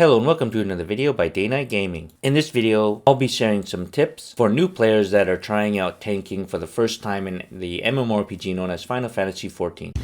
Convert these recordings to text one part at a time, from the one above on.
Hello and welcome to another video by Day Night Gaming. In this video, I'll be sharing some tips for new players that are trying out tanking for the first time in the MMORPG known as Final Fantasy XIV.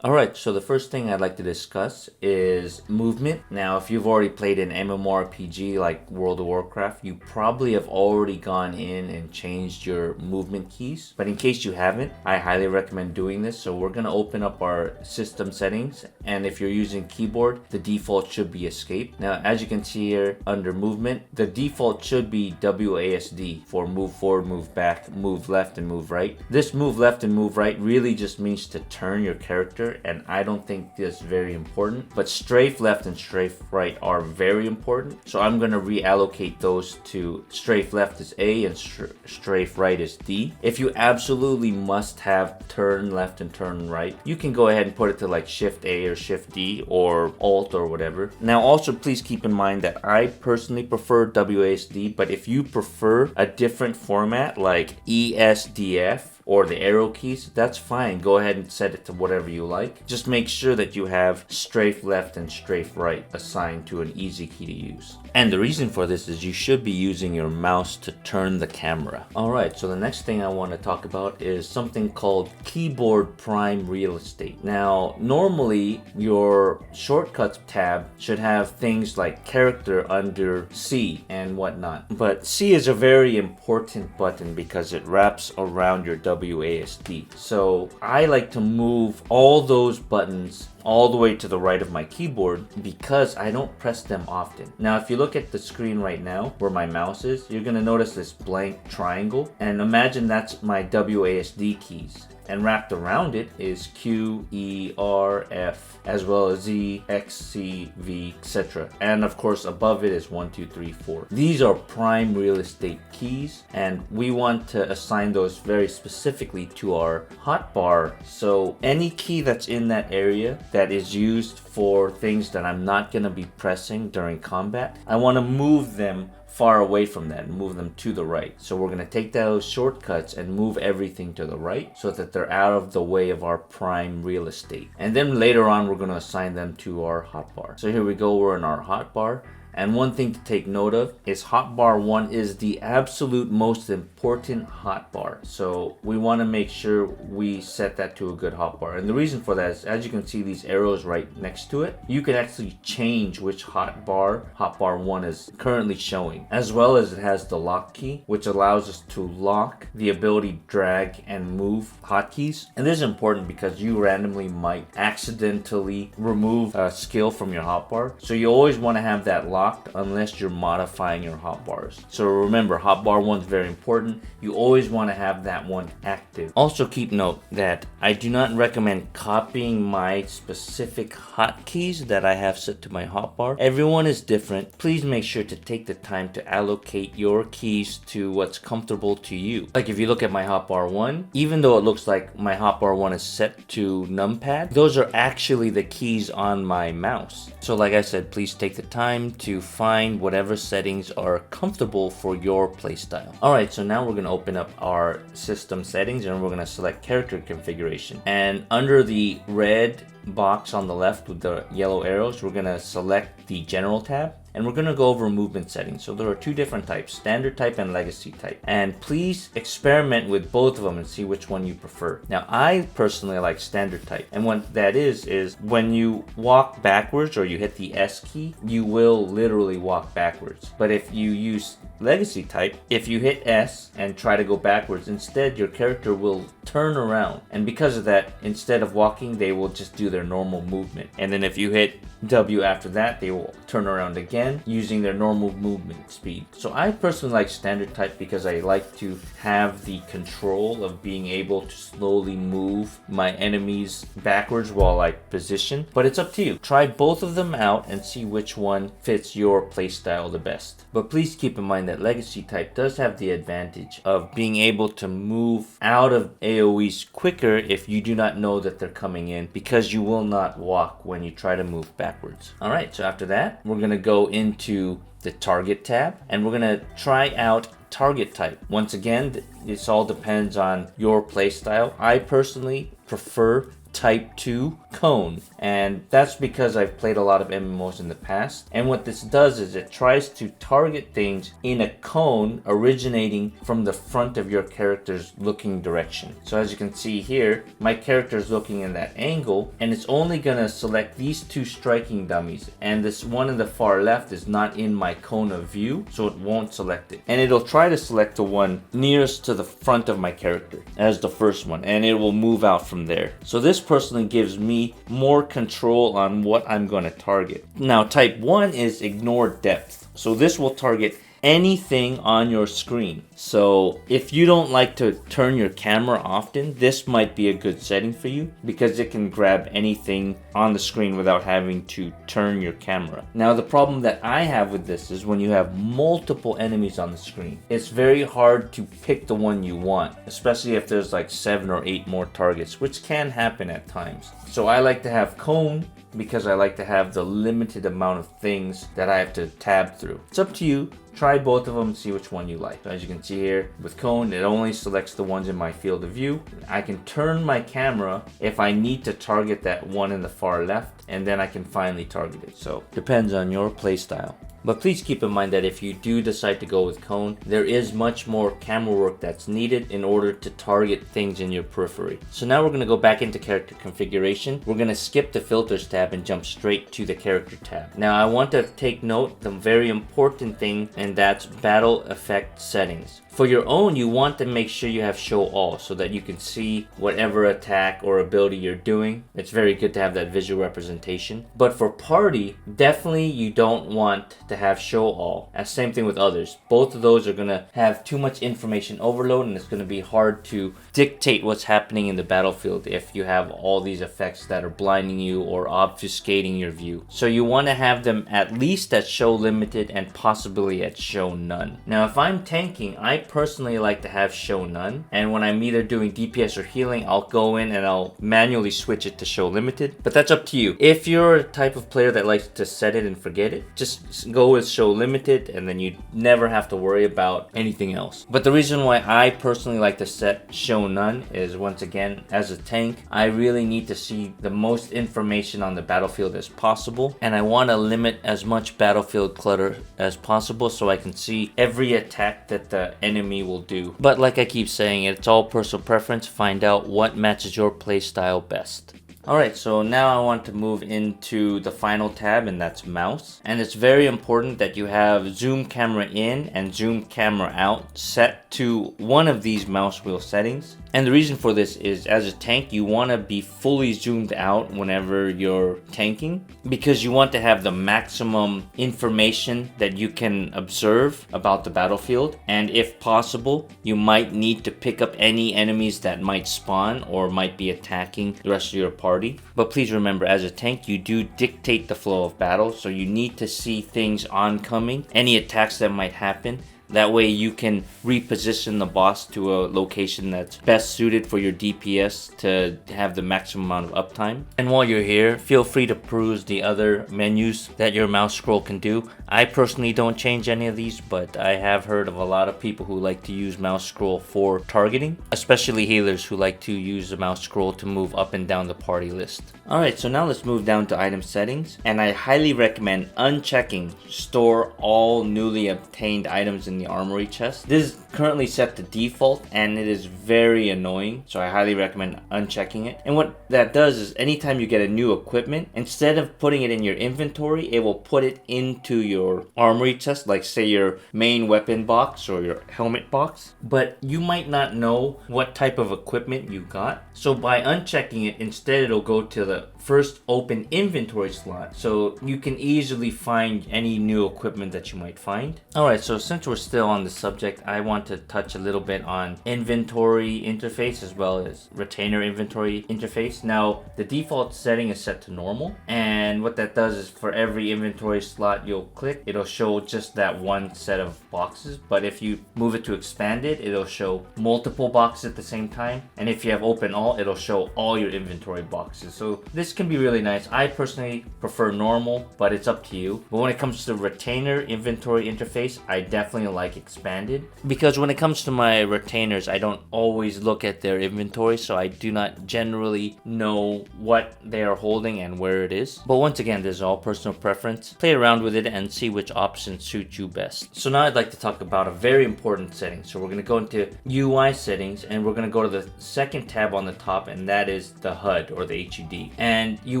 Alright, so the first thing I'd like to discuss is movement. Now, if you've already played an MMORPG like World of Warcraft, you probably have already gone in and changed your movement keys. But in case you haven't, I highly recommend doing this. So we're going to open up our system settings, and if you're using keyboard, the default should be escape. Now, as you can see here under movement, the default should be WASD for move forward, move back, move left, and move right. This move left and move right really just means to turn your character, and I don't think that's very important, but strafe left and strafe right are very important. So I'm going to reallocate those to strafe left is A and strafe right is D. If you absolutely must have turn left and turn right, you can go ahead and put it to like shift A or shift D or alt or whatever. Now also please keep in mind that I personally prefer WASD, but if you prefer a different format like ESDF or the arrow keys, that's fine. Go ahead and set it to whatever you like. Just make sure that you have strafe left and strafe right assigned to an easy key to use. And the reason for this is you should be using your mouse to turn the camera. Alright, so the next thing I want to talk about is something called keyboard prime real estate. Now, normally your shortcuts tab should have things like character under C and whatnot. But C is a very important button because it wraps around your WASD. So I like to move all those buttons all the way to the right of my keyboard because I don't press them often. Now, if you look at the screen right now where my mouse is, you're going to notice this blank triangle, and imagine that's my WASD keys. And wrapped around it is Q, E, R, F, as well as Z, X, C, V, etc. And of course above it is 1, 2, 3, 4. These are prime real estate keys, and we want to assign those very specifically to our hotbar. So any key that's in that area that is used for things that I'm not going to be pressing during combat, I want to move them far away from that and move them to the right. So we're going to take those shortcuts and move everything to the right so that they're out of the way of our prime real estate. And then later on we're going to assign them to our hotbar. So here we go, we're in our hotbar. And one thing to take note of is hotbar 1 is the absolute most important hotbar. So we want to make sure we set that to a good hotbar. And the reason for that is, as you can see these arrows right next to it, you can actually change which hotbar 1 is currently showing. As well as it has the lock key, which allows us to lock the ability to drag and move hotkeys. And this is important because you randomly might accidentally remove a skill from your hotbar. So you always want to have that locked unless you're modifying your hotbars. So remember, hotbar 1 is very important. You always want to have that one active. Also keep note that I do not recommend copying my specific hotkeys that I have set to my hotbar. Everyone is different. Please make sure to take the time to allocate your keys to what's comfortable to you. Like if you look at my hotbar 1, even though it looks like my hotbar 1 is set to numpad, those are actually the keys on my mouse. So like I said, please take the time to find whatever settings are comfortable for your playstyle. Alright, so now we're going to open up our system settings and we're going to select character configuration. And under the red box on the left with the yellow arrows, we're going to select the general tab. And we're going to go over movement settings. So there are two different types, standard type and legacy type. And please experiment with both of them and see which one you prefer. Now, I personally like standard type. And what that is when you walk backwards or you hit the S key, you will literally walk backwards. But if you use legacy type, if you hit S and try to go backwards, instead your character will turn around. And because of that, instead of walking, they will just do their normal movement. And then if you hit W after that, they will turn around again using their normal movement speed. So I personally like standard type because I like to have the control of being able to slowly move my enemies backwards while I position. But it's up to you. Try both of them out and see which one fits your playstyle the best. But please keep in mind that legacy type does have the advantage of being able to move out of AoEs quicker if you do not know that they're coming in, because you will not walk when you try to move backwards. Alright, so after that, we're going to go into the target tab and we're going to try out target type. Once again, this all depends on your playstyle. I personally prefer type 2 cone, and that's because I've played a lot of MMOs in the past. And what this does is it tries to target things in a cone originating from the front of your character's looking direction. So as you can see here, my character is looking in that angle, and it's only gonna select these two striking dummies, and this one in the far left is not in my cone of view, so it won't select it. And it'll try to select the one nearest to the front of my character as the first one, and it will move out from there. So this personally gives me more control on what I'm going to target. Now type 1 is ignore depth. So this will target anything on your screen. So if you don't like to turn your camera often, this might be a good setting for you because it can grab anything on the screen without having to turn your camera. Now the problem that I have with this is when you have multiple enemies on the screen, it's very hard to pick the one you want, especially if there's like 7 or 8 more targets, which can happen at times. So I like to have cone because I like to have the limited amount of things that I have to tab through. It's up to you. Try both of them and see which one you like. So as you can see here, with cone, it only selects the ones in my field of view. I can turn my camera if I need to target that one in the far left, and then I can finally target it. So depends on your playstyle. But please keep in mind that if you do decide to go with cone, there is much more camera work that's needed in order to target things in your periphery. So now we're going to go back into character configuration. We're going to skip the filters tab and jump straight to the character tab. Now I want to take note the very important thing, and that's battle effect settings. For your own, you want to make sure you have show all so that you can see whatever attack or ability you're doing. It's very good to have that visual representation. But for party, definitely you don't want to have show all. And same thing with others. Both of those are going to have too much information overload, and it's going to be hard to dictate what's happening in the battlefield if you have all these effects that are blinding you or obfuscating your view. So you want to have them at least at show limited and possibly at show none. Now if I'm tanking, I personally like to have show none, and when I'm either doing DPS or healing, I'll go in and I'll manually switch it to show limited, but that's up to you. If you're a type of player that likes to set it and forget it, just go with show limited, and then you never have to worry about anything else. But the reason why I personally like to set show none is, once again, as a tank, I really need to see the most information on the battlefield as possible, and I want to limit as much battlefield clutter as possible so I can see every attack that the enemy will do. But like I keep saying, it's all personal preference. Find out what matches your playstyle best. Alright, so now I want to move into the final tab, and that's mouse. And it's very important that you have zoom camera in and zoom camera out set to one of these mouse wheel settings. And the reason for this is, as a tank, you want to be fully zoomed out whenever you're tanking, because you want to have the maximum information that you can observe about the battlefield. And if possible, you might need to pick up any enemies that might spawn or might be attacking the rest of your party. But please remember, as a tank, you do dictate the flow of battle, so you need to see things oncoming, any attacks that might happen. That way you can reposition the boss to a location that's best suited for your DPS to have the maximum amount of uptime. And while you're here, feel free to peruse the other menus that your mouse scroll can do. I personally don't change any of these, but I have heard of a lot of people who like to use mouse scroll for targeting, especially healers who like to use the mouse scroll to move up and down the party list. Alright, so now let's move down to item settings, and I highly recommend unchecking store all newly obtained items in the armory chest. This is currently set to default, and it is very annoying, so I highly recommend unchecking it. And what that does is, anytime you get a new equipment, instead of putting it in your inventory, it will put it into your armory chest, like say your main weapon box or your helmet box. But you might not know what type of equipment you got, so by unchecking it, instead it'll go to the first open inventory slot, so you can easily find any new equipment that you might find. Alright, so since we're still on the subject, I want to touch a little bit on inventory interface as well as retainer inventory interface. Now, the default setting is set to normal, and what that does is for every inventory slot you'll click, it'll show just that one set of boxes. But if you move it to expanded, it'll show multiple boxes at the same time, and if you have open all, it'll show all your inventory boxes. So this this can be really nice. I personally prefer normal, but it's up to you. But when it comes to retainer inventory interface, I definitely like expanded, because when it comes to my retainers, I don't always look at their inventory, so I do not generally know what they are holding and where it is. But once again, this is all personal preference. Play around with it and see which option suits you best. So now I'd like to talk about a very important setting. So we're going to go into UI settings, and we're going to go to the second tab on the top, and that is the HUD or the HUD. And you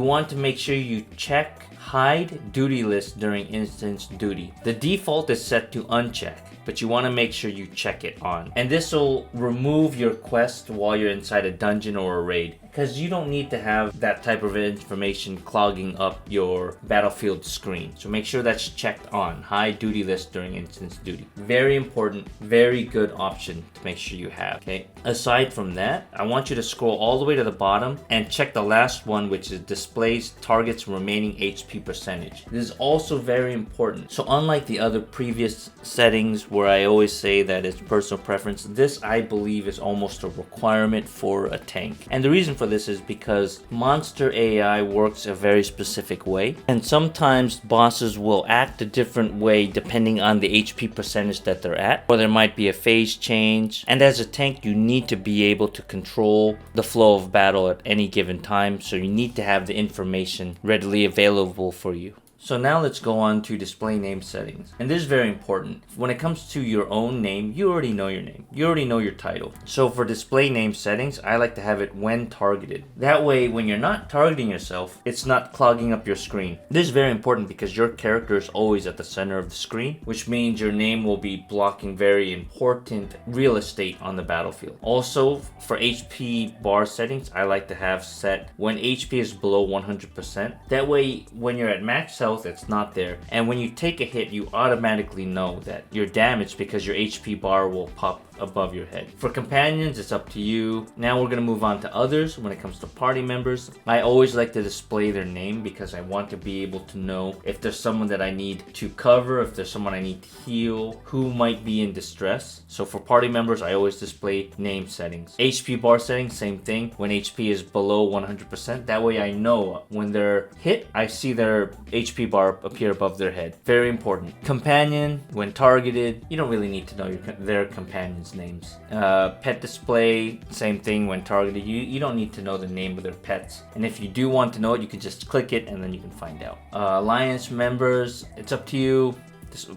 want to make sure you check hide duty list during instance duty. The default is set to uncheck, but you want to make sure you check it on. And this will remove your quest while you're inside a dungeon or a raid, because you don't need to have that type of information clogging up your battlefield screen. So make sure that's checked on, hide duty list during instance duty. Very important, very good option to make sure you have, okay? Aside from that, I want you to scroll all the way to the bottom and check the last one, which is displays target's remaining HP percentage. This is also very important. So unlike the other previous settings where I always say that it's personal preference, this I believe is almost a requirement for a tank. And the reason for this is because monster AI works a very specific way, and sometimes bosses will act a different way depending on the HP percentage that they're at, or there might be a phase change. And as a tank, you need to be able to control the flow of battle at any given time, so you need to have the information readily available for you. So now let's go on to display name settings. And this is very important. When it comes to your own name, you already know your name. You already know your title. So for display name settings, I like to have it when targeted. That way, when you're not targeting yourself, it's not clogging up your screen. This is very important because your character is always at the center of the screen, which means your name will be blocking very important real estate on the battlefield. Also, for HP bar settings, I like to have set when HP is below 100%. That way, when you're at max health, it's not there, and when you take a hit, you automatically know that you're damaged because your HP bar will pop above your head. For companions, it's up to you. Now we're going to move on to others. When it comes to party members, I always like to display their name because I want to be able to know if there's someone that I need to cover, if there's someone I need to heal, who might be in distress. So for party members, I always display name settings. HP bar settings, same thing. When HP is below 100%, that way I know when they're hit, I see their HP bar appear above their head. Very important. Companion, when targeted, you don't really need to know their companion's names. Pet display, same thing. When targeted, you don't need to know the name of their pets, and if you do want to know it, you can just click it and then you can find out. Alliance members, it's up to you.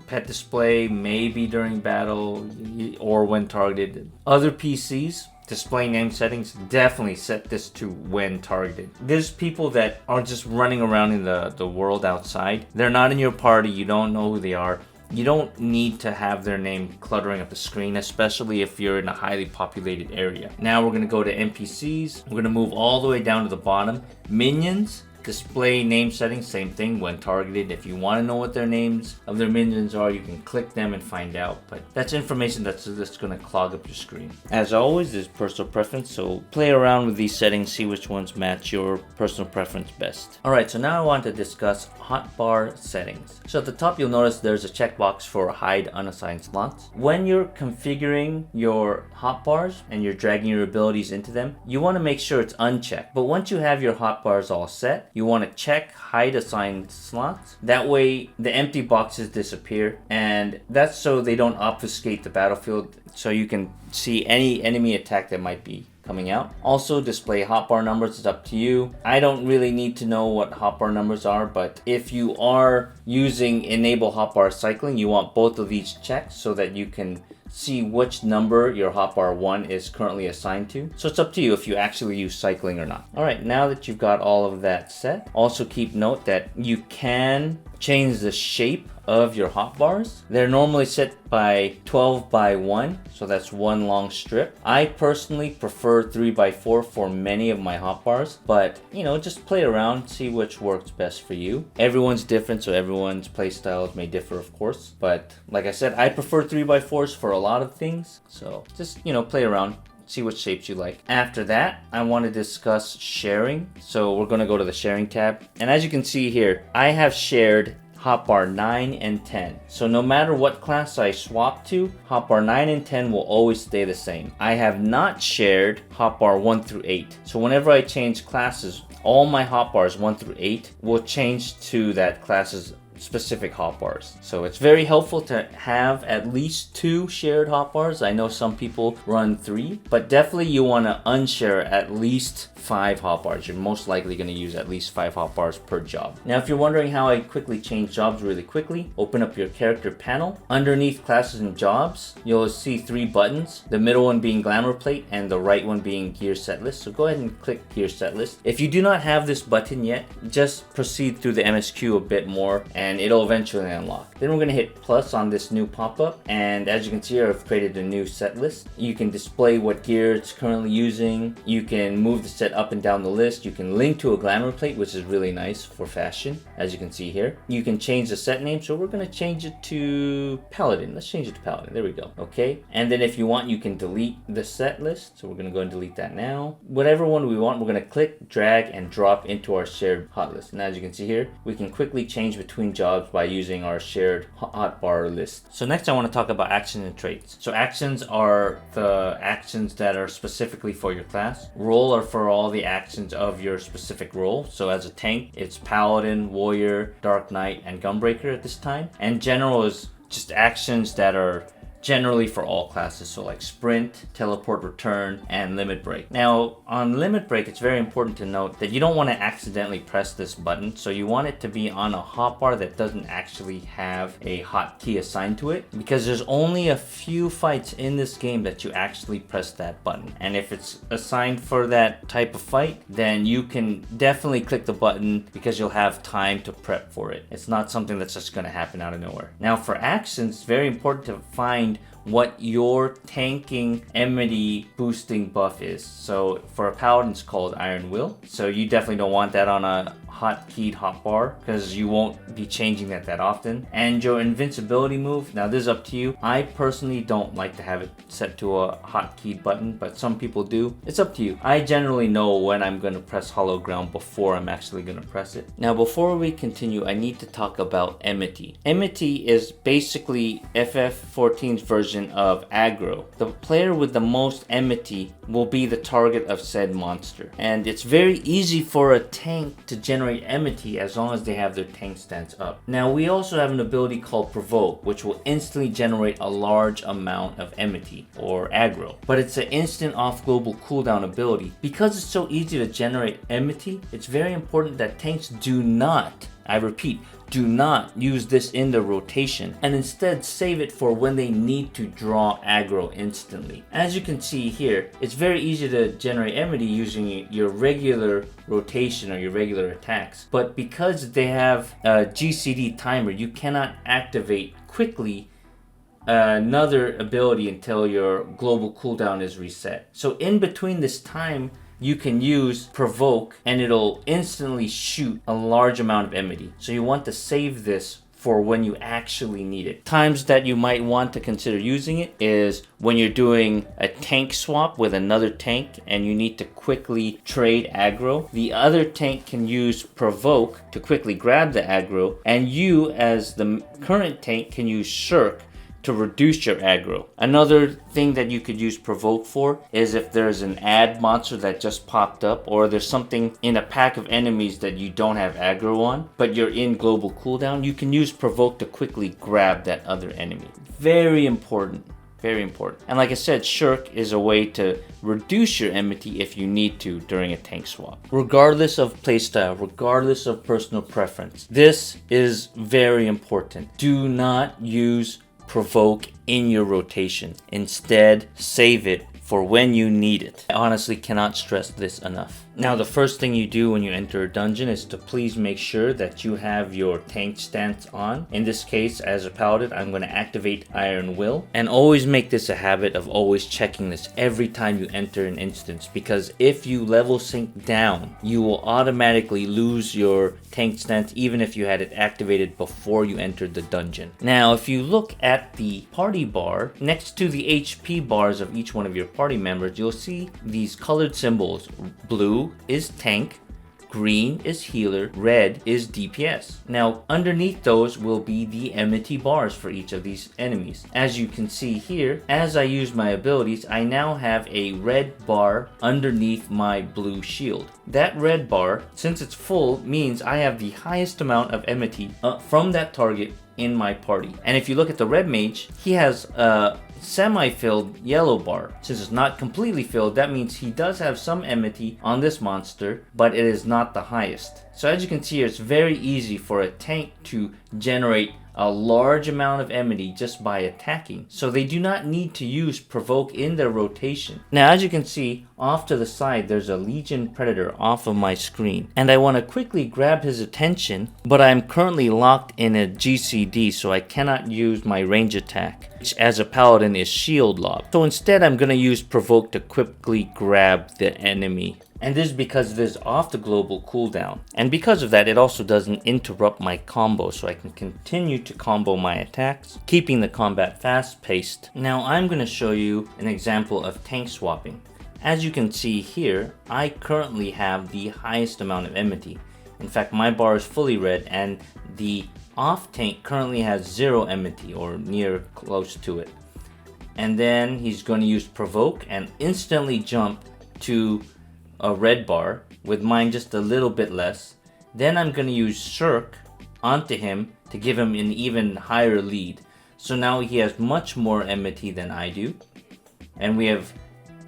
Pet display maybe during battle or when targeted. Other PCs, display name settings, definitely set this to when targeted. There's people that are just running around in the world outside. They're not in your party, you don't know who they are. You don't need to have their name cluttering up the screen, especially if you're in a highly populated area. Now we're going to go to NPCs. We're going to move all the way down to the bottom. Minions, display name settings, same thing when targeted. If you want to know what their names of their minions are, you can click them and find out, but that's information that's going to clog up your screen. As always, there's personal preference, so play around with these settings, see which ones match your personal preference best. Alright, so now I want to discuss hotbar settings. So at the top, you'll notice there's a checkbox for hide unassigned slots. When you're configuring your hotbars and you're dragging your abilities into them, you want to make sure it's unchecked. But once you have your hotbars all set, you want to check hide assigned slots. That way the empty boxes disappear, and that's so they don't obfuscate the battlefield, so you can see any enemy attack that might be coming out. Also, display hotbar numbers, is up to you. I don't really need to know what hotbar numbers are, but if you are using enable hotbar cycling, you want both of these checked so that you can see which number your hotbar 1 is currently assigned to. So it's up to you if you actually use cycling or not. Alright, now that you've got all of that set, also keep note that you can change the shape of your hotbars. They're normally set by 12 by 1, so that's one long strip. I personally prefer 3 by 4 for many of my hotbars, but you know, just play around, see which works best for you. Everyone's different, so everyone's play styles may differ, of course, but like I said, I prefer 3 by 4s for a lot of things, so just, you know, play around, see what shapes you like. After that, I want to discuss sharing. So we're going to go to the sharing tab, and as you can see here, I have shared hotbar 9 and 10. So no matter what class I swap to, hotbar 9 and 10 will always stay the same. I have not shared hotbar 1 through 8. So whenever I change classes, all my hotbars 1 through 8 will change to that class's specific hotbars. So it's very helpful to have at least 2 shared hotbars. I know some people run 3, but definitely you want to unshare at least 5 hotbars. You're most likely going to use at least 5 hotbars per job. Now, if you're wondering how I quickly change jobs really quickly, open up your character panel. Underneath classes and jobs, you'll see 3 buttons, the middle one being glamour plate and the right one being gear set list. So go ahead and click gear set list. If you do not have this button yet, just proceed through the MSQ a bit more and it'll eventually unlock. Then we're going to hit plus on this new pop-up, and as you can see here, I've created a new set list. You can display what gear it's currently using. You can move the set up and down the list. You can link to a glamour plate, which is really nice for fashion, as you can see here. You can change the set name, so we're going to change it to Paladin. Let's change it to Paladin. There we go. Okay, and then if you want, you can delete the set list. So we're going to go and delete that now. Whatever one we want, we're going to click, drag, and drop into our shared hot list. And as you can see here, we can quickly change between jobs by using our shared hotbar list. So next I want to talk about actions and traits. So actions are the actions that are specifically for your class. Role are for all the actions of your specific role. So as a tank, it's Paladin, Warrior, Dark Knight, and Gunbreaker at this time. And general is just actions that are generally for all classes, so like sprint, teleport return, and limit break. Now on limit break, it's very important to note that you don't want to accidentally press this button, so you want it to be on a hotbar that doesn't actually have a hotkey assigned to it, because there's only a few fights in this game that you actually press that button, and if it's assigned for that type of fight, then you can definitely click the button because you'll have time to prep for it. It's not something that's just going to happen out of nowhere. Now for actions, it's very important to find what your tanking enmity boosting buff is. So for a paladin, it's called Iron Will. So you definitely don't want that on a hotkeyed hotbar because you won't be changing that often. And your invincibility move, now this is up to you. I personally don't like to have it set to a hotkeyed button, but some people do. It's up to you. I generally know when I'm going to press Hollow Ground before I'm actually going to press it. Now before we continue, I need to talk about enmity. Enmity is basically FF14's version of aggro. The player with the most enmity will be the target of said monster. And it's very easy for a tank to generate enmity as long as they have their tank stance up. Now we also have an ability called Provoke, which will instantly generate a large amount of enmity or aggro. But it's an instant off global cooldown ability. Because it's so easy to generate enmity, it's very important that tanks do not, I repeat, do not use this in the rotation and instead save it for when they need to draw aggro instantly. As you can see here, it's very easy to generate enmity using your regular rotation or your regular attacks. But because they have a GCD timer, you cannot activate quickly another ability until your global cooldown is reset. So in between this time, you can use Provoke and it'll instantly shoot a large amount of enmity. So you want to save this for when you actually need it. Times that you might want to consider using it is when you're doing a tank swap with another tank and you need to quickly trade aggro. The other tank can use Provoke to quickly grab the aggro, and you as the current tank can use Shirk to reduce your aggro. Another thing that you could use Provoke for is if there's an ad monster that just popped up, or there's something in a pack of enemies that you don't have aggro on, but you're in global cooldown, you can use Provoke to quickly grab that other enemy. Very important. Very important. And like I said, Shirk is a way to reduce your enmity if you need to during a tank swap. Regardless of playstyle, regardless of personal preference, this is very important. Do not use Provoke in your rotation. Instead, save it for when you need it. I honestly cannot stress this enough. Now, the first thing you do when you enter a dungeon is to please make sure that you have your tank stance on. In this case, as a paladin, I'm going to activate Iron Will. And always make this a habit of always checking this every time you enter an instance, because if you level sync down, you will automatically lose your tank stance even if you had it activated before you entered the dungeon. Now, if you look at the party bar, next to the HP bars of each one of your party members, you'll see these colored symbols. Blue is tank, green is healer, red is DPS. Now underneath those will be the enmity bars for each of these enemies. As you can see here, as I use my abilities, I now have a red bar underneath my blue shield. That red bar, since it's full, means I have the highest amount of enmity from that target in my party. And if you look at the red mage, he has a semi-filled yellow bar. Since it's not completely filled, that means he does have some enmity on this monster, but it is not the highest. So as you can see here, it's very easy for a tank to generate a large amount of enmity just by attacking. So they do not need to use Provoke in their rotation. Now as you can see, off to the side there's a Legion Predator off of my screen. And I want to quickly grab his attention, but I'm currently locked in a GCD, so I cannot use my range attack, which as a paladin is shield lock. So instead I'm going to use Provoke to quickly grab the enemy. And this is because it is off the global cooldown. And because of that, it also doesn't interrupt my combo, so I can continue to combo my attacks, keeping the combat fast paced. Now I'm going to show you an example of tank swapping. As you can see here, I currently have the highest amount of enmity. In fact, my bar is fully red, and the off tank currently has 0 enmity, or near close to it. And then he's going to use Provoke and instantly jump to a red bar, with mine just a little bit less. Then I'm going to use Shirk onto him to give him an even higher lead. So now he has much more enmity than I do. And we have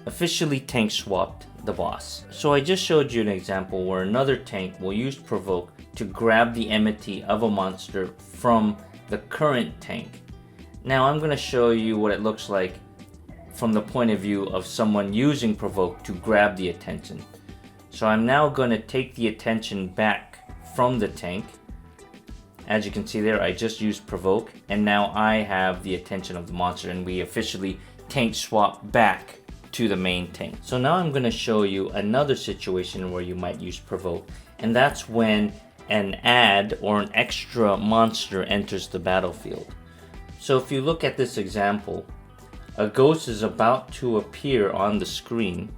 officially tank swapped the boss. So I just showed you an example where another tank will use Provoke to grab the enmity of a monster from the current tank. Now I'm going to show you what it looks like from the point of view of someone using Provoke to grab the attention. So I'm now going to take the attention back from the tank. As you can see there, I just used Provoke, and now I have the attention of the monster, and we officially tank swap back to the main tank. So now I'm going to show you another situation where you might use Provoke, and that's when an add or an extra monster enters the battlefield. So if you look at this example, a ghost is about to appear on the screen,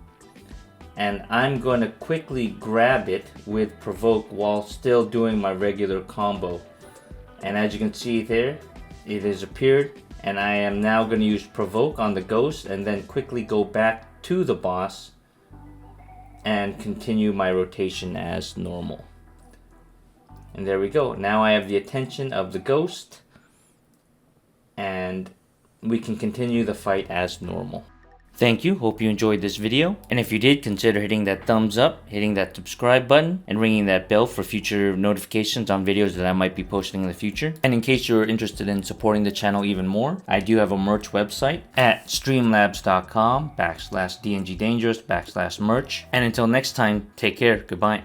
and I'm going to quickly grab it with Provoke while still doing my regular combo. And as you can see there, it has appeared, and I am now going to use Provoke on the ghost and then quickly go back to the boss and continue my rotation as normal. And there we go. Now I have the attention of the ghost, and we can continue the fight as normal. Thank you, hope you enjoyed this video, and if you did, consider hitting that thumbs up, hitting that subscribe button, and ringing that bell for future notifications on videos that I might be posting in the future. And in case you're interested in supporting the channel even more, I do have a merch website at streamlabs.com/DNGdangerous/merch. And until next time, take care, goodbye.